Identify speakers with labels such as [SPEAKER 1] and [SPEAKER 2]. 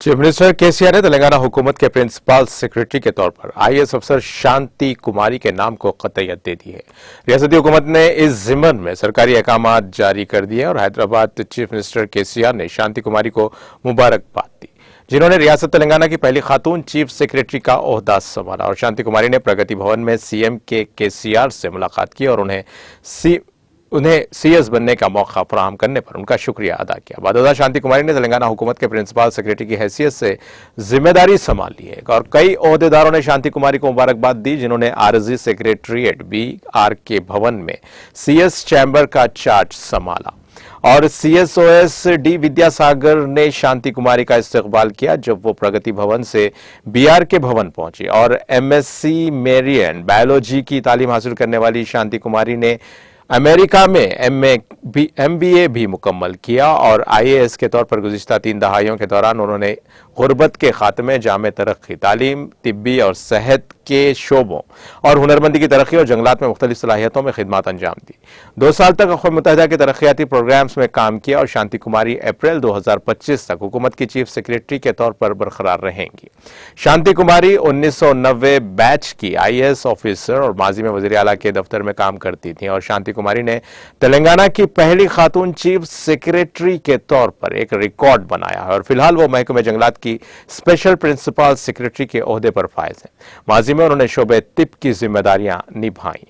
[SPEAKER 1] Chief minister KCR ने तेलंगाना हुकूमत के प्रिंसिपल सेक्रेटरी के तौर पर आईएएस अफसर शांति कुमारी के नाम को कतईयत दे दी है। रियासती हुकूमत ने इस जिम्मन में सरकारी अहकामात जारी कर दिए और हैदराबाद चीफ मिनिस्टर केसीआर ने शांति कुमारी को मुबारकबाद दी, जिन्होंने रियासत तेलंगाना की पहली खातून चीफ सेक्रेटरी का ओहदा संभाला। और शांति कुमारी ने प्रगति भवन में सीएम के केसीआर से मुलाकात की और उन्हें सीएस बनने का मौका फराहम करने पर उनका शुक्रिया अदा किया। बाद शांति कुमारी ने तेलंगाना हुकूमत के प्रिंसिपल सेक्रेटरी की हैसियत से जिम्मेदारी संभाल ली है और कई ओहदेदारों ने शांति कुमारी को मुबारकबाद दी, जिन्होंने आरजी सेक्रेटरीट BRK भवन में सीएस चैम्बर का चार्ज संभाला। और सीएसओएस डी विद्यासागर ने शांति कुमारी का इस्तकबाल किया जब वो प्रगति भवन से BRK भवन पहुंची। और MSc मेरियन बायोलॉजी की तालीम हासिल करने वाली शांति कुमारी ने अमेरिका में MBA भी मुकम्मल किया और IAS के तौर पर गुज़िश्ता 3 दहाइयों के दौरान उन्होंने गुर्बत के खात्मे, जामे तरक्की, तालीम, तिब्बी और सेहत के शोबों और हुनरमंदी की तरक्की और जंगलात में मुख्तलिफ सलाहियतों में खिदमत अंजाम दी। 2 साल तक अक़वाम मुत्तहिदा के तरक्याती प्रोग्राम्स में काम किया और शांति कुमारी अप्रैल 2025 तक हुकूमत की चीफ सेक्रेटरी के तौर पर बरकरार रहेंगी। शांति कुमारी 1990 बैच की IAS ऑफिसर और माजी में वज़ीर आला के दफ्तर में काम करती थी और शांति कुमारी ने तेलंगाना की पहली खातून चीफ सेक्रेटरी के तौर पर एक रिकॉर्ड बनाया है और फिलहाल वो महकमे जंगलात की स्पेशल प्रिंसिपल सेक्रेटरी के ओहदे पर फायज हैं। माजी में उन्होंने शोबे तिब की जिम्मेदारियां निभाई।